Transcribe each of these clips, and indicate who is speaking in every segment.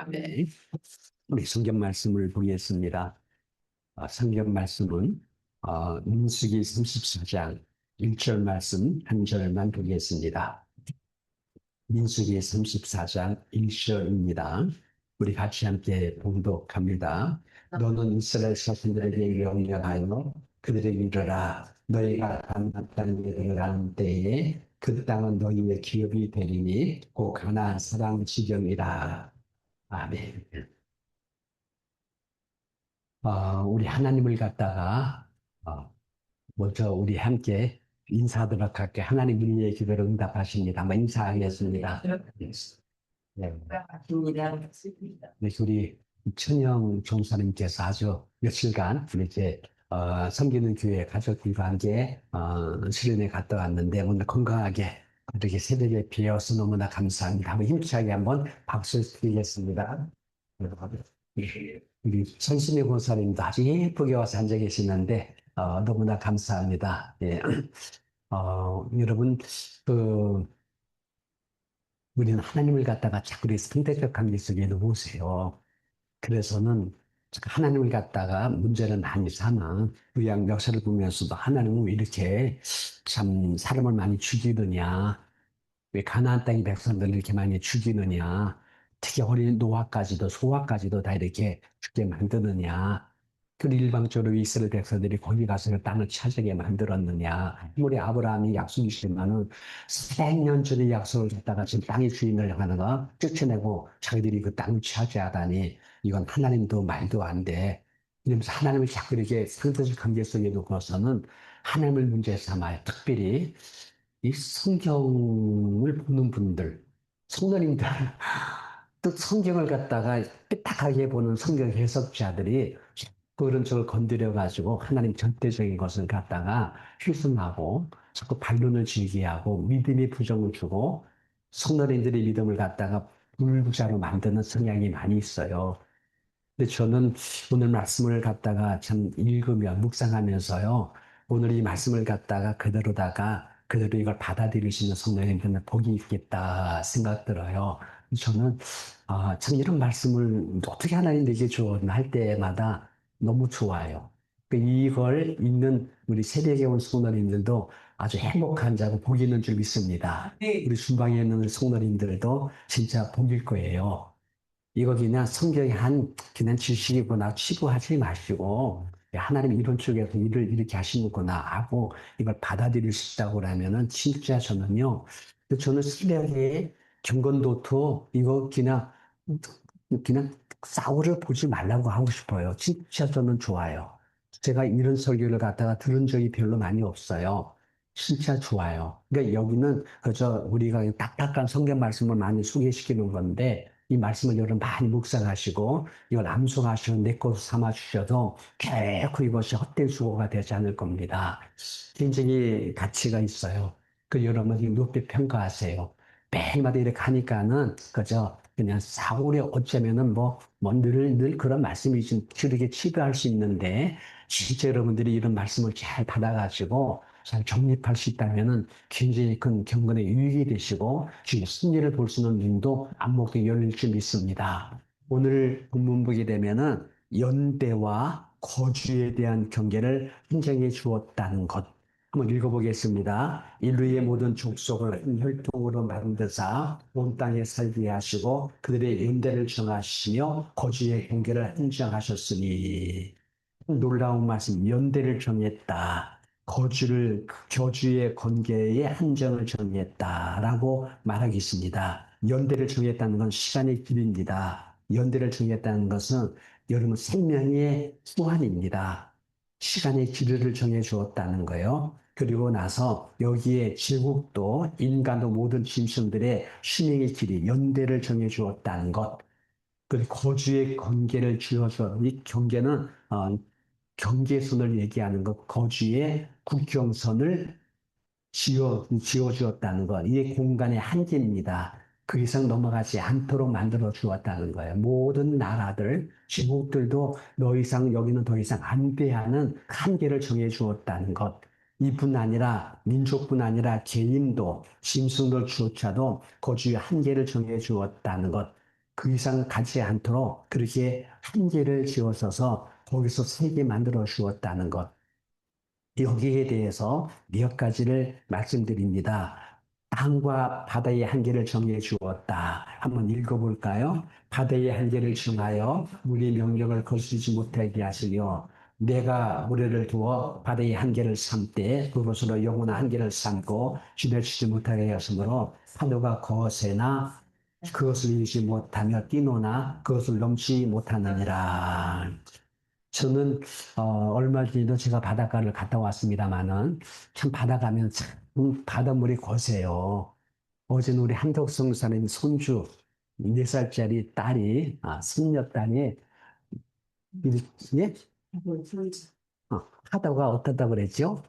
Speaker 1: 네. 우리 성경 말씀을 보겠습니다. 성경 말씀은 민수기 34장 1절 말씀 한 절만 보겠습니다. 민수기 34장 1절입니다. 우리 같이 함께 봉독합니다. 너는 이스라엘 자손들에게 명령하여 그들에게 이르라. 너희가 가나안 땅에 들어가는 때에 그 땅은 너희의 기업이 되리니 곧 가나안 사람 지경이라. 아멘. 우리 하나님을 갖다가 어, 먼저 우리 함께 인사하도록 할게. 하나님 우리의 기도를 응답하십니다. 한번 인사하겠습니다. 네. 네, 우리 천영 종사님께서 아주 며칠간 이렇게 섬기는 교회 가족들과 함께 수련회 갔다 왔는데 오늘 건강하게 이렇게 새벽에 비어서 너무나 감사합니다. 한번 힘차게 한번 박수 드리겠습니다. 우리 천신의 권사님도 아주 예쁘게 와서 앉아 계시는데 너무나 감사합니다. 예. 여러분 그 우리는 하나님을 갖다가 자꾸 이 상대적 관계 속에 놓으세요. 그래서는 하나님을 갖다가 문제는 많이 삼아 구약 역사를 보면서도 하나님은 왜 이렇게 참 사람을 많이 죽이느냐, 왜 가나안 땅의 백성들을 이렇게 많이 죽이느냐, 특히 어린 노아까지도 소아까지도 다 이렇게 죽게 만드느냐, 그 일방적으로 이스라엘 백성들이 거기 가서 그 땅을 차지하게 만들었느냐. 우리 아브라함이 약속이 있지만은 400년 전에 약속을 줬다가 지금 땅의 주인을 하는 거 쫓아내고 자기들이 그 땅을 차지하다니 이건 하나님도 말도 안 돼. 이러면서 하나님을 자꾸 이렇게 상대적 관계 속에 놓고서는 하나님을 문제 삼아요. 특별히 이 성경을 보는 분들, 성도님들, 또 성경을 갖다가 삐딱하게 보는 성경 해석자들이 그런 쪽을 건드려가지고 하나님 절대적인 것을 갖다가 휘순하고 자꾸 반론을 지게 하고 믿음의 부정을 주고 성도님들의 믿음을 갖다가 불구자로 만드는 성향이 많이 있어요. 근데 저는 오늘 말씀을 갖다가 참 읽으며 묵상하면서요. 오늘 이 말씀을 갖다가 그대로다가 그대로 이걸 받아들이시는 성도님들은 복이 있겠다 생각 들어요. 저는 참 이런 말씀을 어떻게 하나님 내게 주었나 할 때마다 너무 좋아요. 이걸 읽는 우리 새벽에 온 성도님들도 아주 행복한 자고 복이 있는 줄 믿습니다. 우리 중방에 있는 성도님들도 진짜 복일 거예요. 이거 그냥 성경의 한 그냥 지식이구나 치부하지 마시고 하나님 이런 쪽에서 일을 이렇게 하시는구나 하고 이걸 받아들일 수 있다고 하면은 진짜 저는 새벽에 경건도토 이거 그냥 싸우를 보지 말라고 하고 싶어요. 진짜 저는 좋아요. 제가 이런 설교를 갖다가 들은 적이 별로 많이 없어요. 진짜 좋아요. 그러니까 여기는 그저 우리가 딱딱한 성경 말씀을 많이 소개시키는 건데 이 말씀을 여러분 많이 묵상하시고 이걸 암송하시고 내 것으로 삼아 주셔도 결코 이것이 헛된 수고가 되지 않을 겁니다. 굉장히 가치가 있어요. 그 여러분이 높이 평가하세요. 매일마다 이렇게 하니까는 그저 그냥 사고에 어쩌면은 늘 그런 말씀이 좀 그렇게 치부할 수 있는데 진짜 여러분들이 이런 말씀을 잘 받아가지고 잘 정립할 수 있다면은 굉장히 큰 경건의 유익이 되시고 주의 승리를 볼 수 있는 눈도 안목이 열릴 줄 믿습니다. 오늘 본문 보게 되면은 연대와 거주에 대한 경계를 인정해 주었다는 것. 한번 읽어보겠습니다. 인류의 모든 족속을 한 혈통으로 만드사 온 땅에 살게 하시고 그들의 연대를 정하시며 거주의 경계를 인정하셨으니 놀라운 말씀, 연대를 정했다. 교주의 관계의 한정을 정했다라고 말하겠습니다. 연대를 정했다는 건 시간의 길입니다. 연대를 정했다는 것은 여러분 생명의 수완입니다. 시간의 길이를 정해 주었다는 거예요. 그리고 나서 여기에 제국도 인간도 모든 짐승들의 수명의 길이 연대를 정해 주었다는 것. 그리고 거주의 관계를 지어서 이 경계는 경계선을 얘기하는 것, 거주의 국경선을 지어 주었다는 것, 이게 공간의 한계입니다. 그 이상 넘어가지 않도록 만들어 주었다는 거예요. 모든 나라들, 제국들도 더 이상, 여기는 더 이상 안 돼 하는 한계를 정해 주었다는 것. 이뿐 아니라, 민족뿐 아니라 개인도, 짐승들조차도 거주의 한계를 정해 주었다는 것. 그 이상 가지 않도록 그렇게 한계를 지어서서 거기서 세게 만들어 주었다는 것. 여기에 대해서 몇 가지를 말씀드립니다. 땅과 바다의 한계를 정해 주었다. 한번 읽어볼까요? 바다의 한계를 정하여 물의 명령을 거스르지 못하게 하시며 내가 모래를 두어 바다의 한계를 삼되 그것으로 영원한 한계를 삼고 지나치지 못하게 하였으므로 파도가 거세나 그것을 이기지 못하며 뛰노나 그것을 넘지 못하느니라. 저는 얼마 전에도 제가 바닷가를 갔다 왔습니다마는 참 바다 가면 참 바닷물이 거세요. 어제는 우리 한덕성 사님 손주 4살짜리 딸이 손녀딸이 이렇게 하다가 어떻다 그랬죠?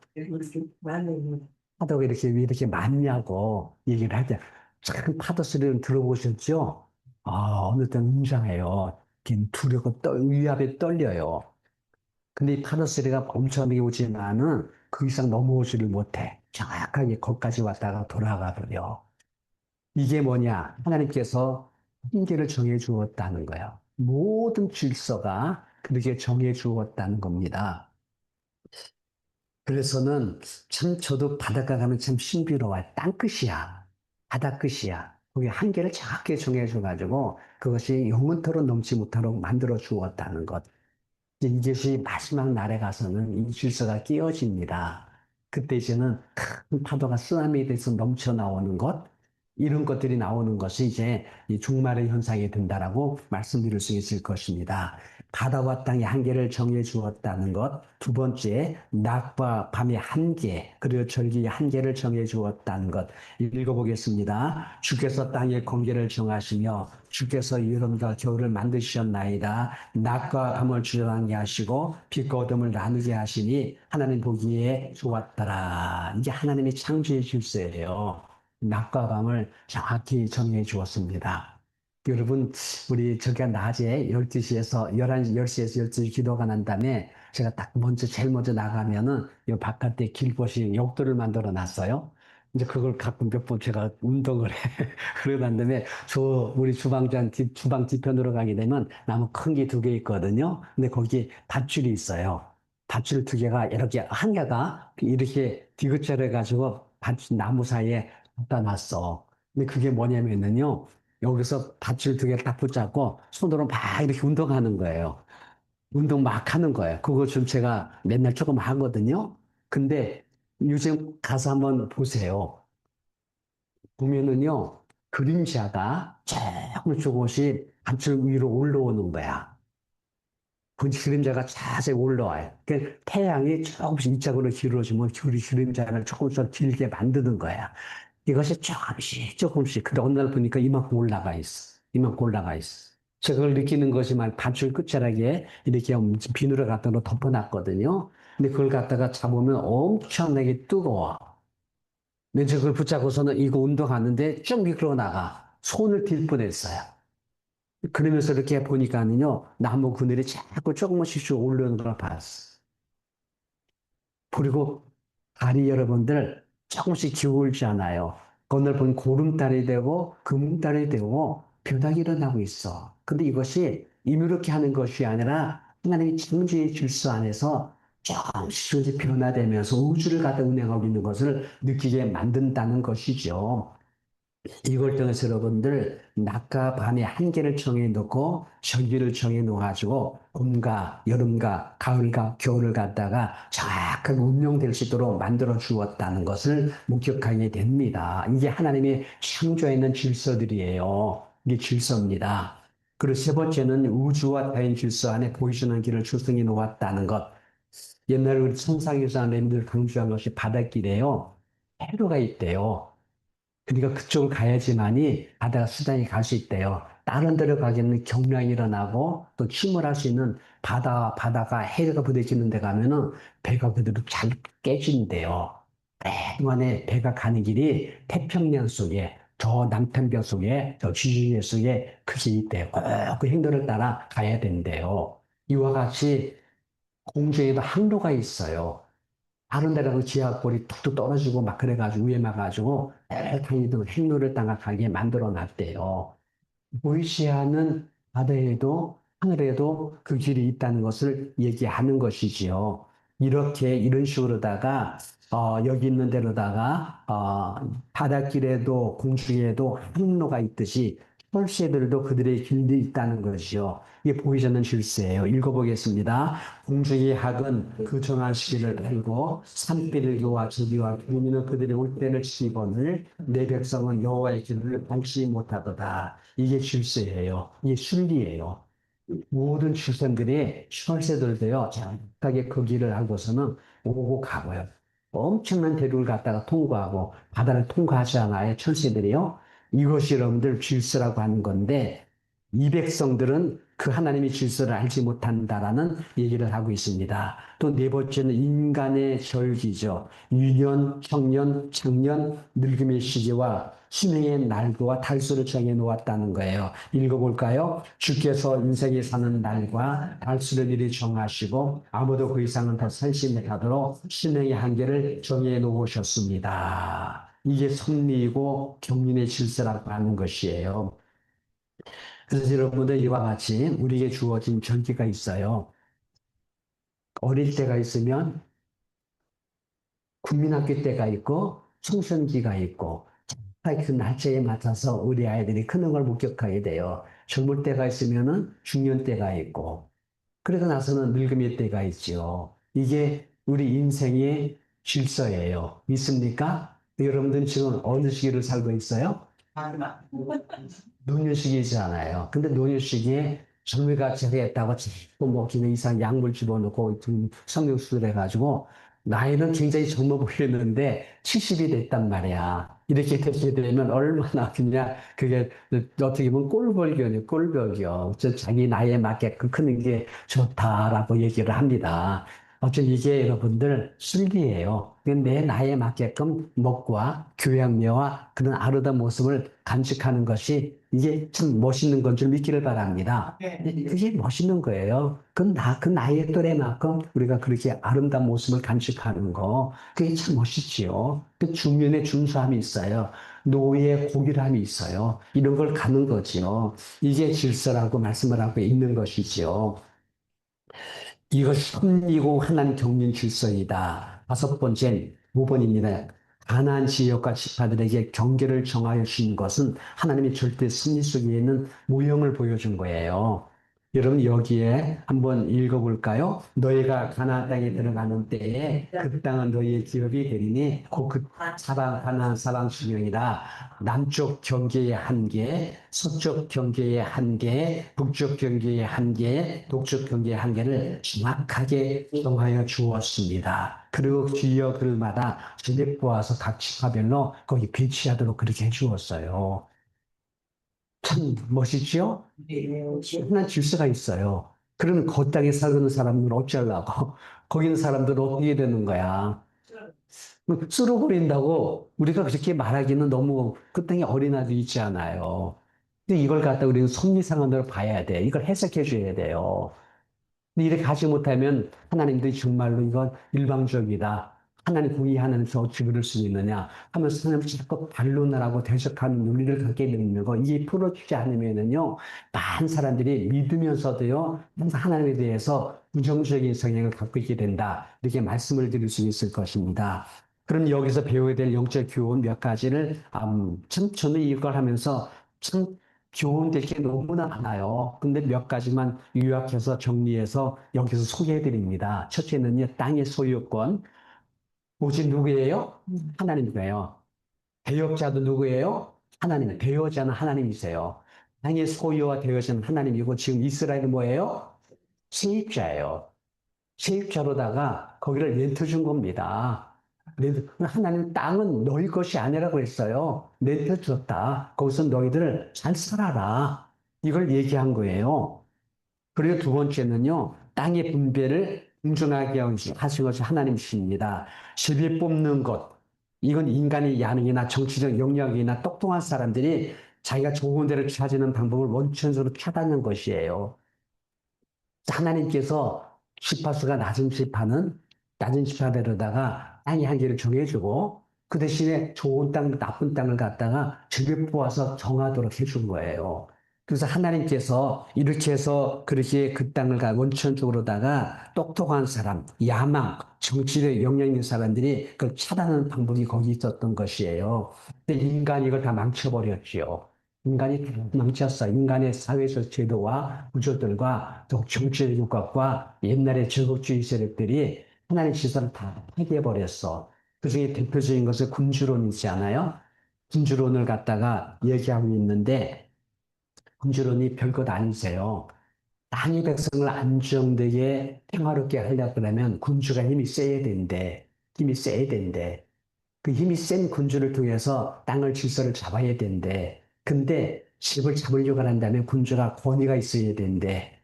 Speaker 1: 하다가 이렇게 왜 이렇게 많냐고 얘기를 하자. 참 파도 소리를 들어보셨죠? 어느 때 웅장해요. 두렵고 위압에 떨려요. 근데 이 파도 소리가 엄청나게 오지만은 그 이상 넘어오지를 못해. 정확하게 거기까지 왔다가 돌아가 버려. 이게 뭐냐? 하나님께서 한계를 정해 주었다는 거예요. 모든 질서가 그렇게 정해 주었다는 겁니다. 그래서는 참 저도 바닷가 가면 참 신비로워요. 땅끝이야. 바다끝이야. 거기 한계를 정확하게 정해 줘가지고 그것이 영원토록 넘지 못하도록 만들어 주었다는 것. 이것이 마지막 날에 가서는 이 질서가 깨어집니다. 그때 이제는 큰 파도가 쓰나미에 대해서 넘쳐 나오는 것, 이런 것들이 나오는 것이 이제 이 종말의 현상이 된다라고 말씀드릴 수 있을 것입니다. 바다와 땅의 한계를 정해 주었다는 것. 두 번째, 낮과 밤의 한계, 그리고 절기의 한계를 정해 주었다는 것. 읽어보겠습니다. 주께서 땅의 경계를 정하시며 주께서 여름과 겨울을 만드셨나이다. 낮과 밤을 주장하게 하시고 빛과 어둠을 나누게 하시니 하나님 보기에 좋았더라. 이게 하나님의 창조의 질서예요. 낮과 밤을 정확히 정해 주었습니다. 여러분, 우리 저가 낮에 12시에서 11시, 10시에서 12시 기도가 난 다음에 제가 딱 제일 먼저 나가면은 이 바깥에 길벗이 욕도를 만들어 놨어요. 이제 그걸 갖고 몇 번 제가 운동을 해. 그러고 난 다음에 우리 주방 뒤편으로 가게 되면 나무 큰 게 2개 있거든요. 근데 거기 밧줄이 있어요. 밧줄 2개가 이렇게, 한 개가 이렇게 디귿자로 해가지고 나무 사이에 갖다 놨어. 근데 그게 뭐냐면요. 여기서 밧줄 2개를 딱 붙잡고 손으로 막 이렇게 운동하는 거예요. 운동 막 하는 거예요. 그거 좀 제가 맨날 조금 하거든요. 근데 요즘 가서 한번 보세요. 보면은요, 그림자가 조금씩 한층 위로 올라오는 거야. 그 그림자가 자세히 올라와요. 그 태양이 조금씩 이쪽으로 길어지면 그림자를 조금씩 더 길게 만드는 거야. 이것이 조금씩 조금씩. 근데 어느 날 보니까 이만큼 올라가 있어. 이만큼 올라가 있어. 제가 그걸 느끼는 것이만 밧줄 끝자락에 이렇게 비누를 갖다 놓 덮어놨거든요. 근데 그걸 갖다가 잡으면 엄청나게 뜨거워. 근데 그걸 붙잡고서는 이거 운동하는데 쭉 미끄러 나가. 손을 딜 뻔했어요. 그러면서 이렇게 보니까는요, 나무 그늘이 자꾸 조금씩 쭉 올라오는 걸 봤어. 그리고 다리 여러분들 조금씩 기울잖아요. 그날 보면 고름달이 되고 금음달이 되고 변화가 일어나고 있어. 근데 이것이 이렇게 하는 것이 아니라 하나님의 창조의 질서 안에서 조금씩 변화되면서 우주를 갖다 운행하고 있는 것을 느끼게 만든다는 것이죠. 이걸 통해서 여러분들 낮과 밤의 한계를 정해 놓고 절기를 정해 놓아가지고 봄과 여름과 가을과 겨울을 갖다가 정확하게 운영될 수 있도록 만들어 주었다는 것을 목격하게 됩니다. 이게 하나님의 창조에 있는 질서들이에요. 이게 질서입니다. 그리고 세 번째는 우주와 자연 질서 안에 보이시는 길을 조성해 놓았다는 것. 옛날에 우리 천상에서 하나님들 강조한 것이 바닷길에요. 해로가 있대요. 그러니까 그쪽을 가야지만이 바다가 수단이 갈 수 있대요. 다른 데로 가기에는 경량이 일어나고 또 침몰할 수 있는 바다가 해가 부딪히는 데 가면은 배가 그대로 잘 깨진대요. 그동안에 배가 가는 길이 태평양 속에 저 남태평양 속에 저 지중해 속에 그게 있대요. 꼭그 행로를 따라 가야 된대요. 이와 같이 공중에도 항로가 있어요. 다른 데가 지하골이 툭툭 떨어지고 막 그래가지고 위에 막아가지고 다니던 행로를 따라가게 만들어 놨대요. 보이시하는 바다에도 하늘에도 그 길이 있다는 것을 얘기하는 것이지요. 이렇게 이런 식으로다가 여기 있는 데로다가 바닷길에도 공중에도 항로가 있듯이 철새들도 그들의 길이 있다는 것이요. 이게 보이지 않는 질서예요. 읽어보겠습니다. 공중의 학은 그 정한 시기를 알고 산비를 여호와 저기와 국민은 그들의 올 때를 시거늘 내 백성은 여호와의 길을 알지 못하도다. 이게 질서예요. 이게 순리예요. 모든 출생들이 철새들도요, 정확하게 그 길을 알고서는 오고 가고요. 엄청난 대륙을 갖다가 통과하고 바다를 통과하잖아요, 철새들이요. 이것이 여러분들 질서라고 하는 건데, 이 백성들은 그 하나님의 질서를 알지 못한다라는 얘기를 하고 있습니다. 또 네 번째는 인간의 절기죠. 유년, 청년, 창년, 늙음의 시기와 수명의 날과 달수를 정해 놓았다는 거예요. 읽어볼까요? 주께서 인생에 사는 날과 달수를 미리 정하시고 아무도 그 이상은 더 살지 못하도록 수명의 한계를 정해 놓으셨습니다. 이게 섭리이고 경륜의 질서라고 하는 것이에요. 그래서 여러분들 이와 같이 우리에게 주어진 절기가 있어요. 어릴 때가 있으면 국민학교 때가 있고 청소년기가 있고 그 날짜에 맞춰서 우리 아이들이 크는 걸 목격하게 돼요. 젊을 때가 있으면은 중년 때가 있고 그러고 나서는 늙음의 때가 있지요. 이게 우리 인생의 질서예요. 믿습니까? 여러분들은 지금 어느 시기를 살고 있어요? 노년시기잖아요. 근데 노년시기에 젊이가 제대했다고 자꾸 뭐 기능 이상 약물 집어넣고 성형수술 해가지고 나이는 굉장히 젊어 보이는데 70이 됐단 말이야. 이렇게 되게 되면 얼마나 그냥 그게 어떻게 보면 꼴불견이에요. 꼴불견. 자기 나이에 맞게끔 크는 게 좋다라고 얘기를 합니다. 어쨌든 이게 여러분들 순리예요. 내 나이에 맞게끔 먹과 교양료와 그런 아름다운 모습을 간직하는 것이 이게 참 멋있는 건 줄 믿기를 바랍니다. 그게 멋있는 거예요. 그 나이의 또래만큼 우리가 그렇게 아름다운 모습을 간직하는 거, 그게 참 멋있지요. 그 중년의 준수함이 있어요. 노후의 고귀함이 있어요. 이런 걸 가는 거지요. 이게 질서라고 말씀을 하고 있는 것이지요. 이것이 섭리고 하나님 경륜 질서이다. 다섯 번째, 5번입니다. 가나안 지역과 지파들에게 경계를 정하여 주신 것은 하나님의 절대 섭리 속에 있는 모형을 보여준 거예요. 여러분 여기에 한번 읽어볼까요? 너희가 가나안 땅에 들어가는 때에 그 땅은 너희의 기업이 되리니 곧 그 가나안 사방 주명이라 남쪽 경계의 한계, 서쪽 경계의 한계, 북쪽 경계의 한계, 동쪽 경계의 한계를 정확하게 정하여 주었습니다. 그리고 지역들마다 지렛 보아서 각 지파별로 거기 배치하도록 그렇게 해주었어요. 참 멋있죠? 하나 질서가 있어요. 그러면 그 땅에 사는 사람들 어쩌려고? 거기 있는 사람들은 어떻게 되는 거야? 쓸어버린다고 우리가 그렇게 말하기는 너무 그 땅에 어린아이도 있지 않아요. 근데 이걸 갖다 우리는 섭리상한으로 봐야 돼. 이걸 해석해 줘야 돼요. 근데 이렇게 하지 못하면 하나님들이 정말로 이건 일방적이다. 하나님 구이 하나님께서 어찌 그럴 수 있느냐 하면서 하나님 자꾸 반론하고 대적하는 논리를 갖게 되는 거 이게 풀어주지 않으면은요 많은 사람들이 믿으면서도요 항상 하나님에 대해서 부정적인 성향을 갖고 있게 된다 이렇게 말씀을 드릴 수 있을 것입니다. 그럼 여기서 배워야 될 영적 교훈 몇 가지를 참 저는 이걸 하면서 참 교훈될 게 너무나 많아요. 근데 몇 가지만 요약해서 정리해서 여기서 소개해 드립니다. 첫째는요, 땅의 소유권. 오직 누구예요? 하나님이에요. 대역자도 누구예요? 하나님. 대여자는 하나님이세요. 땅의 소유와 대여자는 하나님이고 지금 이스라엘은 뭐예요? 세입자예요. 세입자로다가 거기를 렌트 준 겁니다. 하나님 땅은 너희 것이 아니라고 했어요. 렌트 줬다. 거기서 너희들 잘 살아라. 이걸 얘기한 거예요. 그리고 두 번째는요, 땅의 분배를 공정하게 하신 것이 하나님이십니다. 제비 뽑는 것, 이건 인간의 야능이나 정치적 영역이나 똑똑한 사람들이 자기가 좋은 데를 찾는 방법을 원천적으로 찾아낸 것이에요. 하나님께서 시파수가 낮은 시파대로다가 땅의 한계를 정해주고 그 대신에 좋은 땅, 나쁜 땅을 갖다가 즐겨 뽑아서 정하도록 해준 거예요. 그래서 하나님께서 이렇게 해서 그렇게 그 땅을 원천적으로다가 똑똑한 사람, 야망, 정치에 영향 있는 사람들이 그걸 차단하는 방법이 거기 있었던 것이에요. 근데 인간이 이걸 다 망쳐버렸지요. 인간이 다 망쳤어. 인간의 사회적 제도와 구조들과 또 정치적 것과 옛날의 제국주의 세력들이 하나님의 시설을 다 파괴해버렸어. 그중에 대표적인 것은 군주론 있지 않아요? 군주론을 갖다가 얘기하고 있는데 군주론이 별것 아니세요. 땅의 백성을 안정되게 평화롭게 하려고 그러면 군주가 힘이 세야 된대. 힘이 세야 된대. 그 힘이 센 군주를 통해서 땅을 질서를 잡아야 된대. 근데 집을 잡으려고 한다면 군주가 권위가 있어야 된대.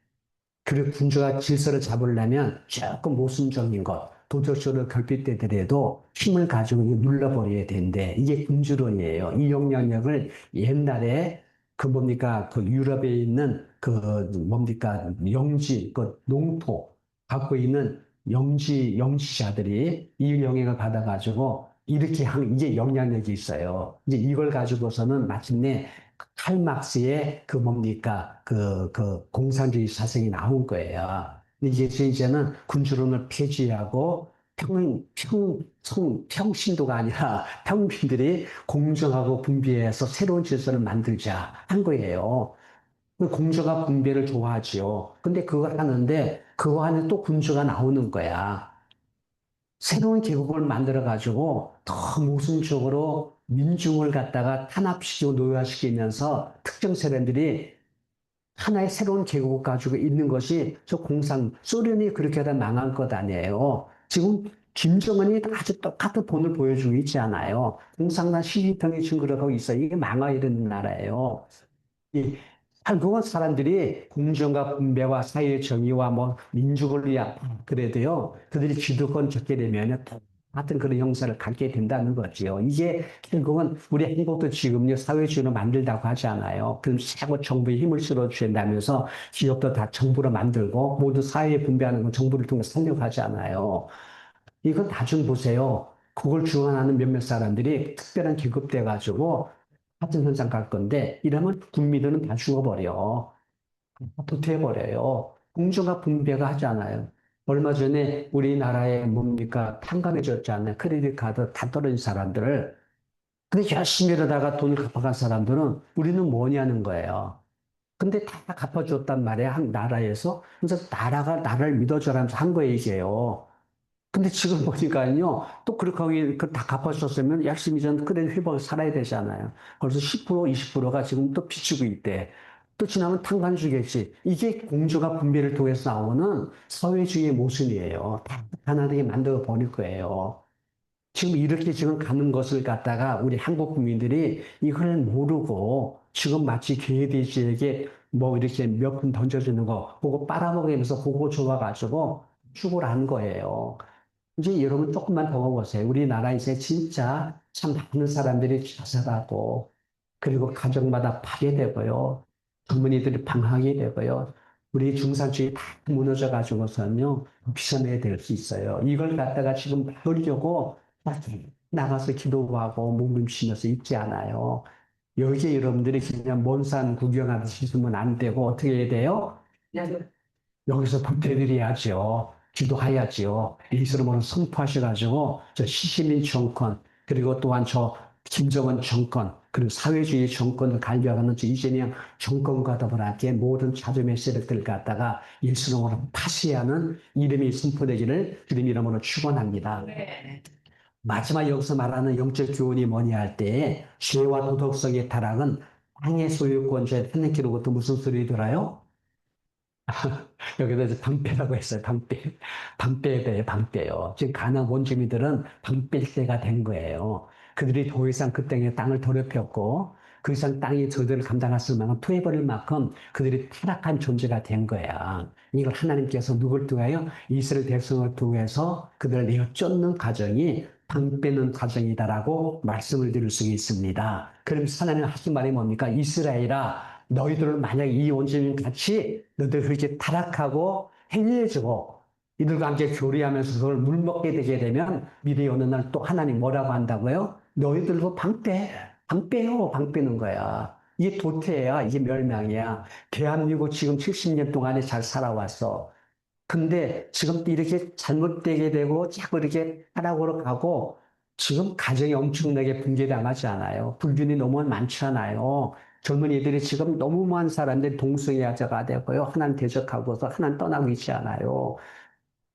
Speaker 1: 그리고 군주가 질서를 잡으려면 조금 모순적인 것, 도덕적으로 결핍되더라도 힘을 가지고 눌러버려야 된대. 이게 군주론이에요. 이 영향력을 옛날에 그 뭡니까, 그 유럽에 있는 그 뭡니까, 영지, 그 농토 갖고 있는 영지자들이 이 영향을 받아가지고 이렇게 한, 이게 영향력이 있어요. 이제 이걸 가지고서는 마침내 칼막스의 그 뭡니까? 그 공산주의 사상이 나온 거예요. 이제 이제는 군주론을 폐지하고 평신도가 아니라 평민들이 공정하고 분배해서 새로운 질서를 만들자 한 거예요. 그 공주가 분배를 좋아하지요. 근데 그거 하는데 그 안에 또 군주가 나오는 거야. 새로운 계급을 만들어가지고 더 모순적으로 민중을 갖다가 탄압시키고 노예화시키면서 특정 세력들이 하나의 새로운 계급을 가지고 있는 것이 저 소련이 그렇게 하다 망한 것 아니에요. 지금 김정은이 아주 똑같은 본을 보여주고 있지 않아요. 공산당 시진핑이 증거를 하고 있어요. 이게 망하야 되는 나라예요. 이 결국은 사람들이 공정과 분배와 사회의 정의와 뭐 민주를 위한 그래도요 그들이 기득권 적게 되면 같은 그런 형사를 갖게 된다는 거지요. 이게 결국은 우리 한국도 지금요 사회주의로 만들다고 하지 않아요. 그럼 새고 정부에 힘을 실어주신다면서 기업도 다 정부로 만들고 모두 사회에 분배하는 건 정부를 통해 살려고 하지 않아요. 이건 나중 보세요. 그걸 주관하는 몇몇 사람들이 특별한 계급돼 가지고 같은 현상 갈 건데 이러면 국민들은 다 죽어버려. 도태해버려요. 공정과 분배가 하지 않아요. 얼마 전에 우리나라에 뭡니까 탕감해줬잖아요. 크레딧 카드 다 떨어진 사람들을. 근데 열심히 일하다가 돈을 갚아간 사람들은 우리는 뭐냐는 거예요. 근데 다 갚아줬단 말이야, 한 나라에서. 그래서 나라가 나를 믿어줘라면서 한 거예요, 이게요. 근데 지금 보니까요, 또 그렇게 하고 다 갚아줬으면 열심히 전 그래 회복을 살아야 되잖아요. 그래서 10%, 20%가 지금 또 비추고 있대. 또 지나면 탄간주겠지. 이게 공조가 분배를 통해서 나오는 사회주의의 모순이에요. 다 가난하게 만들어 버릴 거예요. 지금 이렇게 지금 가는 것을 갖다가 우리 한국 국민들이 이걸 모르고 지금 마치 개돼지에게 뭐 이렇게 몇 푼 던져주는 거, 그거 빨아먹으면서 그거 좋아가지고 죽으라 는 거예요. 이제 여러분 조금만 더 보세요. 우리나라 이제 진짜 참 많은 사람들이 자살하고 그리고 가정마다 파괴되고요. 젊은이들이 방황이 되고요. 우리 중산층이 다 무너져 가지고서는요. 비선해야 될 수 있어요. 이걸 갖다가 지금 막으려고 나가서 기도하고 몸부림치면서 있지 않아요. 여기에 여러분들이 그냥 먼 산 구경하듯이 있으면 안 되고 어떻게 해야 돼요? 여기서 박대드려야죠. 기도해야지요. 예수님을 선포하셔가지고 저 시시민 정권 그리고 또한 저 김정은 정권 그리고 사회주의 정권을 갈려가는 저 이재명 정권과 더불어 함께 모든 자주의 세력들 갖다가 예수님으로 파시하는 이름이 선포되기를 주님 이름으로 축원합니다. 마지막 여기서 말하는 영적 교훈이 뭐냐 할 때 죄와 도덕성의 타락은 땅의 소유권자의 편행기로부터 무슨 소리 들어요? 여기다 이제 방패라고 했어요. 방패. 방패에 대해 방패요. 지금 가나안 원주민들은 방패대가 된 거예요. 그들이 더 이상 그 땅을 더럽혔고 그 이상 땅이 저들을 감당할 수 만큼 토해버릴 만큼 그들이 타락한 존재가 된 거야. 이걸 하나님께서 누굴 통하여 이스라엘 백성을 통해서 그들을 내어 쫓는 과정이 방 빼는 과정이다라고 말씀을 드릴 수 있습니다. 그럼 하나님 하신 말이 뭡니까? 이스라엘아 너희들은 만약 이 원주민 같이 너희들 그렇게 타락하고 행해지고 이들과 함께 교류하면서 그걸 물먹게 되게 되면 미래의 어느 날 또 하나님 뭐라고 한다고요? 너희들도 방빼, 방빼요, 방빼는 거야. 이게 도태야. 이게 멸망이야. 대한민국 지금 70년 동안에 잘 살아왔어. 근데 지금 이렇게 잘못되게 되고 자꾸 이렇게 하락으로 가고 지금 가정이 엄청나게 붕괴당하지 않아요. 불균이 너무 많지 않아요. 젊은이들이 지금 너무 많은 사람들이 동성애자가 되고요. 하나님 대적하고서 하나님 떠나고 있지 않아요.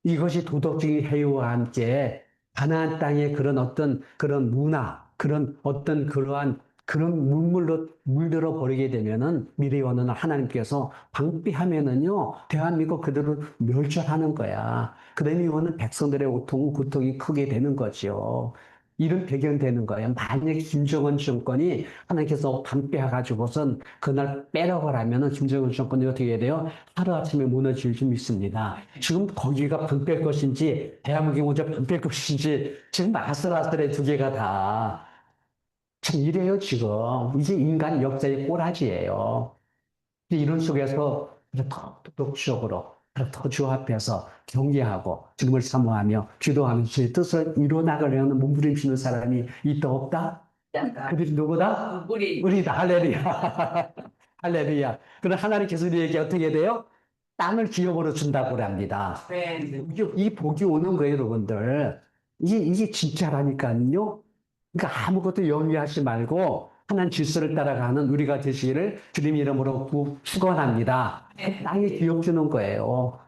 Speaker 1: 이것이 도덕적인 해유와 함께 가나안 땅의 그런 어떤 그런 문화, 그런 어떤 그러한 그런 물물로 물들어 버리게 되면은 미래원은 하나님께서 방비하면은요 대한민국 그대로 멸절하는 거야. 그러면 백성들의 고통이 크게 되는 거죠. 이런 배경 되는 거예요. 만약에 김정은 정권이 하나님께서 방비해가지고선 그날 빼라고 하면은 김정은 정권이 어떻게 해야 돼요? 하루아침에 무너질 줄 믿습니다. 지금 거기가 분뺄 것인지 대한민국이 먼저 분뺄 것인지 지금 아슬아슬해 두 개가 다. 참 이래요 지금. 이게 인간 역사의 꼬라지예요. 이런 속에서 더 독적으로 더 주 앞에서 경계하고 주님을 사모하며 기도하며 주의 뜻을 이루어나가려는 몸부림치는 사람이 있다 없다? 그들이 누구다? 우리다. 할렐루야. 할렐루야. 그럼 하나님께서 우리에게 어떻게 돼요? 땅을 기업으로 준다고 합니다. 이 복이 오는 거예요, 여러분들. 이게 진짜라니까요. 그러니까 아무것도 염려하지 말고 하나님 질서를 따라가는 우리가 되시기를 주님 이름으로 축원합니다. 땅에 기업 주는 거예요.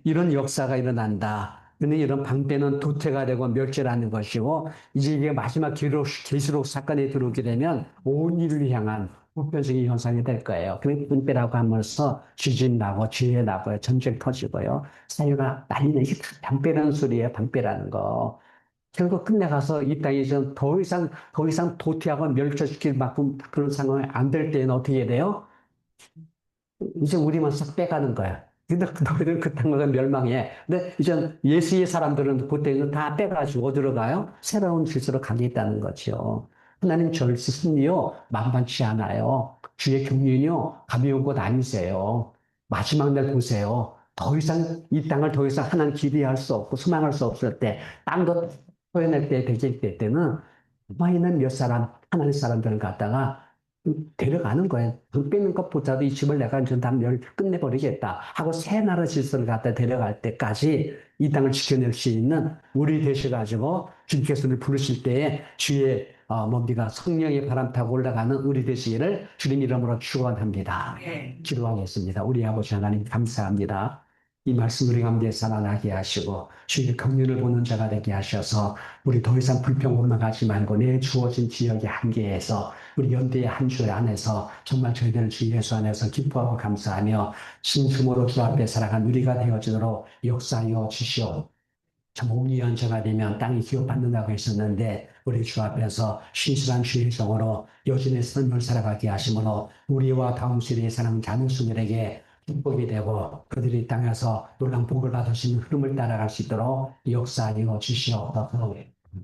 Speaker 1: 이런 역사가 일어난다. 근데 이런 방패는 도태가 되고 멸절하는 것이고 이제 이게 마지막 계시록 사건에 들어오게 되면 온 인류를 향한 보편적인 현상이 될 거예요. 그 분배라고 하면서 지진 나고 지혜 나고요. 전쟁 터지고요. 사회가 난리나. 이게 다 방패라는 소리예요. 방패라는 거. 결국 끝내가서 이 땅이 좀 더 이상 도태하고 멸절시킬 만큼 그런 상황이 안 될 때는 어떻게 해야 돼요? 이제 우리만 싹 빼가는 거야. 근데 너희들은 그 땅을 멸망해. 근데 이제 예수의 사람들은 그때는 다 빼가지고 들어가요. 새로운 질서로 가겠다는 거죠. 하나님 절대심이요 만만치 않아요. 주의 경륜이요 가벼운 것 아니세요. 마지막 날 보세요. 더 이상 이 땅을 더 이상 하나님 기대할 수 없고 소망할 수 없을 때 땅도 토해낼 때 되질 때는 많이는 몇 사람 하나님 사람들을 갖다가 데려가는 거예요. 돈 뺏는 것보다도 이 집을 내가 이제 다 끝내버리겠다 하고 새 나라 질서를 갖다 데려갈 때까지 이 땅을 지켜낼 수 있는 우리 되셔가지고 주님께서는 부르실 때에 주의 뭡니까 성령의 바람 타고 올라가는 우리 되시기를 주님 이름으로 축원합니다. 기도하겠습니다. 우리 아버지 하나님 감사합니다. 이 말씀 우리 가운데 살아나게 하시고 주의 긍휼을 보는 자가 되게 하셔서 우리 더 이상 불평으로만 가지 말고 내 주어진 지역의 한계에서 우리 연대의 한 주 안에서 정말 저희들은 주 예수 안에서 기뻐하고 감사하며 신심으로 주 앞에 살아간 우리가 되어지도록 역사하여 주시오. 참 온유한 자가 되면 땅이 기업받는다고 했었는데 우리 주 앞에서 신실한 주의 성으로 여진의 삶을 살아가게 하심으로 우리와 다음 세대에 사는 자녀수들에게 축복이 되고 그들이 땅에서 놀란 복을 받으시는 흐름을 따라갈 수 있도록 역사하여 주시옵소서.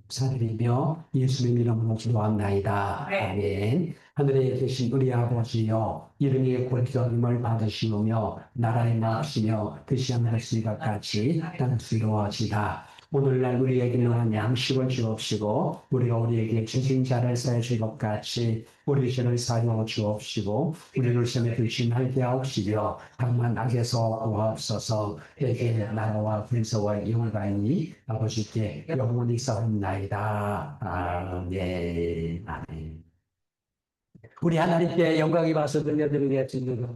Speaker 1: 사드리며 예수님 이름으로 기도합나이다. 아멘. 하늘에 계신 우리 아버지여 이름이 고백임을 받으시오며 나라의 마시며 뜻이 하늘의 것 같이 땅에서 이루어지다. 오늘날 우리에게 필요한 양식을 주옵시고 우리가 우리에게 주신 자를 사해 줄 것 같이 우리 죄를 사하여 주옵시고 우리를 시험에 들지 말게 하옵시며 다만 악에서 구하옵소서. 내게 나라와 근세와 영광이 아버지께 영원히 싸움나이다. 아멘. 아멘. 우리 하나님께 영광이 와서 들려드리겠습니다.